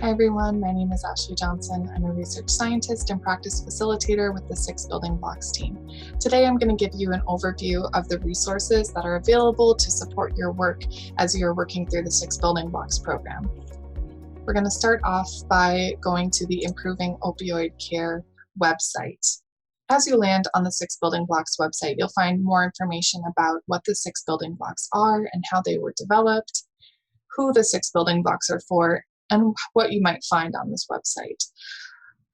Hi everyone, my name is Ashley Johnson. I'm a research scientist and practice facilitator with the 6 Building Blocks team. Today I'm going to give you an overview of the resources that are available to support your work as you're working through the 6 Building Blocks program. We're going to start off by going to the Improving Opioid Care website. As you land on the 6 Building Blocks website, you'll find more information about what the 6 Building Blocks are and how they were developed, who the 6 Building Blocks are for, and what you might find on this website.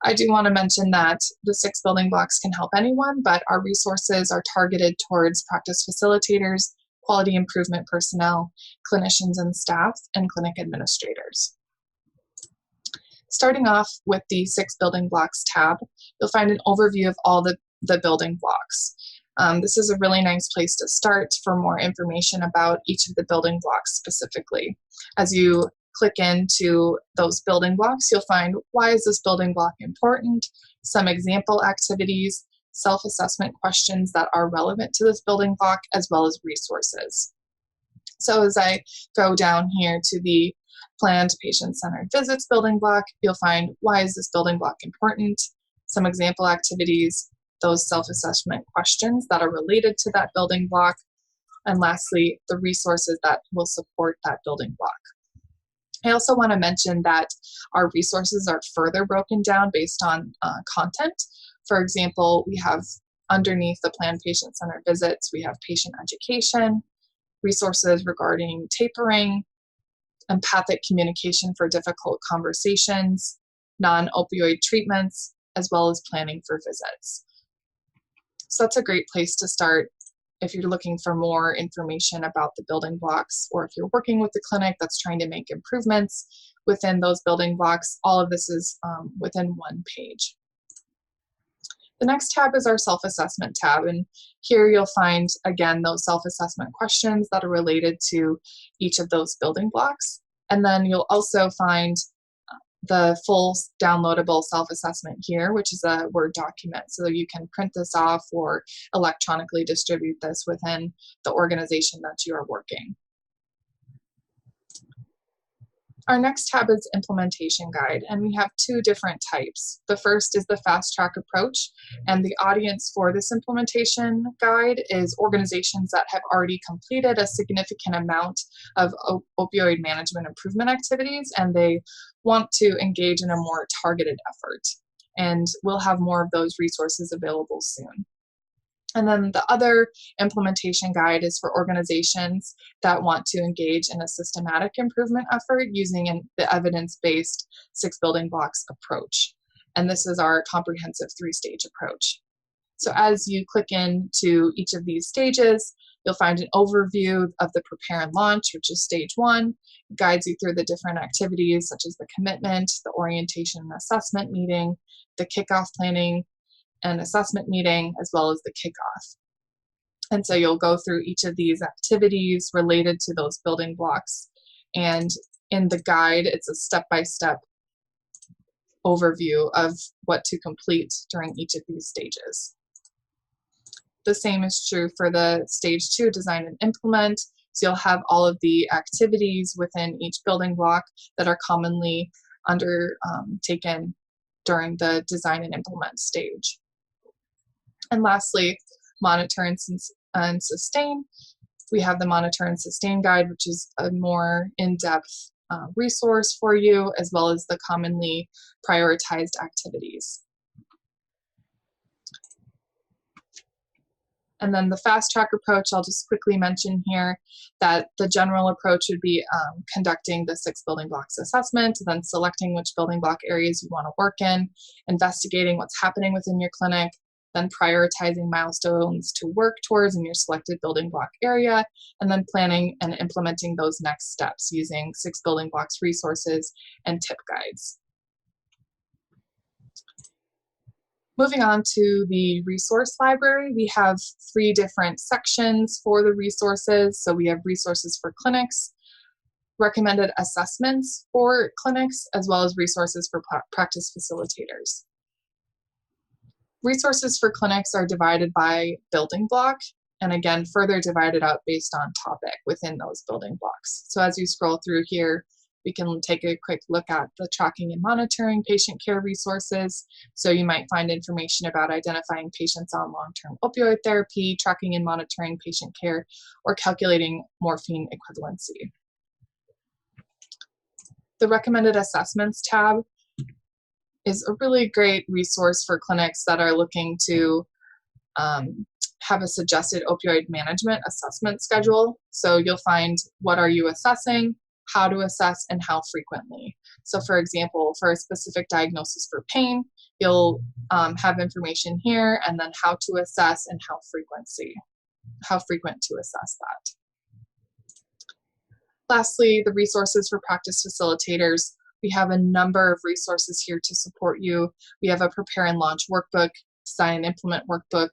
I do want to mention that the 6 Building Blocks can help anyone, but our resources are targeted towards practice facilitators, quality improvement personnel, clinicians and staff, and clinic administrators. Starting off with the 6 Building Blocks tab, you'll find an overview of all the building blocks. This is a really nice place to start for more information about each of the building blocks specifically. As you click into those building blocks, you'll find why is this building block important, some example activities, self-assessment questions that are relevant to this building block, as well as resources. So as I go down here to the planned patient-centered visits building block, you'll find why is this building block important, some example activities, those self-assessment questions that are related to that building block, and lastly, the resources that will support that building block. I also want to mention that our resources are further broken down based on content. For example, we have underneath the planned patient-centered visits, we have patient education, resources regarding tapering, empathic communication for difficult conversations, non-opioid treatments, as well as planning for visits. So that's a great place to start if you're looking for more information about the building blocks, or if you're working with the clinic that's trying to make improvements within those building blocks. All of this is within one page. The next tab is our self-assessment tab, and here you'll find, again, those self-assessment questions that are related to each of those building blocks. And then you'll also find the full downloadable self-assessment here, which is a Word document, so you can print this off or electronically distribute this within the organization that you are working. Our next tab is implementation guide, and we have 2 different types. The first is the fast track approach, and the audience for this implementation guide is organizations that have already completed a significant amount of opioid management improvement activities, and they want to engage in a more targeted effort. And we'll have more of those resources available soon. And then the other implementation guide is for organizations that want to engage in a systematic improvement effort using the evidence-based 6 Building Blocks approach. And this is our comprehensive 3-stage approach. So as you click into each of these stages, you'll find an overview of the prepare and launch, which is stage 1. It guides you through the different activities such as the commitment, the orientation and assessment meeting, the kickoff planning and assessment meeting, as well as the kickoff. And so you'll go through each of these activities related to those building blocks. And in the guide, it's a step-by-step overview of what to complete during each of these stages. The same is true for the stage 2, design and implement. So you'll have all of the activities within each building block that are commonly undertaken during the design and implement stage. And lastly, monitor and sustain. We have the monitor and sustain guide, which is a more in-depth resource for you, as well as the commonly prioritized activities. And then the fast track approach, I'll just quickly mention here that the general approach would be conducting the 6 building blocks assessment, then selecting which building block areas you want to work in, investigating what's happening within your clinic, then prioritizing milestones to work towards in your selected building block area, and then planning and implementing those next steps using 6 building blocks resources and tip guides. Moving on to the resource library, we have 3 different sections for the resources. So we have resources for clinics, recommended assessments for clinics, as well as resources for practice facilitators. Resources for clinics are divided by building block, and again, further divided out based on topic within those building blocks. So as you scroll through here, We can take a quick look at the tracking and monitoring patient care resources. So you might find information about identifying patients on long-term opioid therapy, tracking and monitoring patient care, or calculating morphine equivalency. The recommended assessments tab is a really great resource for clinics that are looking to have a suggested opioid management assessment schedule. So you'll find what are you assessing, how to assess, and how frequently. So for example, for a specific diagnosis for pain, you'll have information here, and then how to assess and how frequent to assess that. Lastly, the resources for practice facilitators. We have a number of resources here to support you. We have a prepare and launch workbook, design and implement workbook,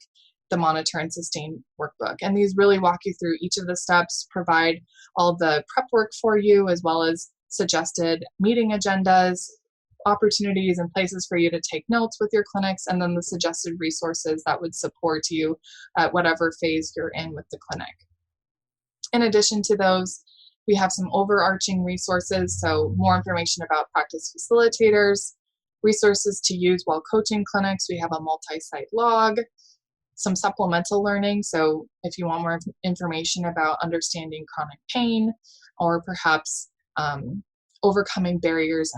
the monitor and sustain workbook. And these really walk you through each of the steps, provide all the prep work for you, as well as suggested meeting agendas, opportunities and places for you to take notes with your clinics, and then the suggested resources that would support you at whatever phase you're in with the clinic. In addition to those, we have some overarching resources, so more information about practice facilitators, resources to use while coaching clinics. We have a multi-site log, some supplemental learning, so if you want more information about understanding chronic pain, or perhaps overcoming barriers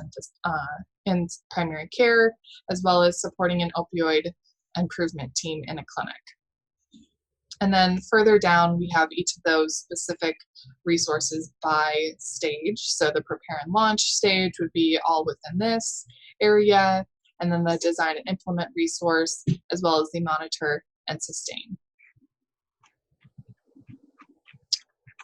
in primary care, as well as supporting an opioid improvement team in a clinic. And then further down, we have each of those specific resources by stage. So the prepare and launch stage would be all within this area, and then the design and implement resource, as well as the monitor and sustain.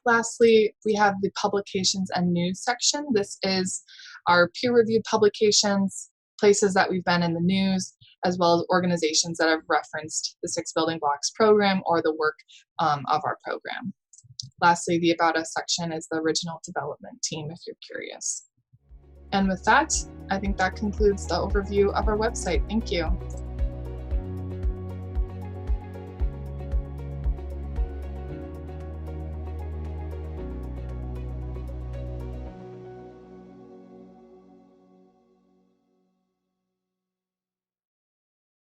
Lastly, we have the publications and news section. This is our peer-reviewed publications, places that we've been in the news, as well as organizations that have referenced the 6 Building Blocks program or the work of our program. Lastly, the About Us section is the original development team, if you're curious. And with that, I think that concludes the overview of our website. Thank you.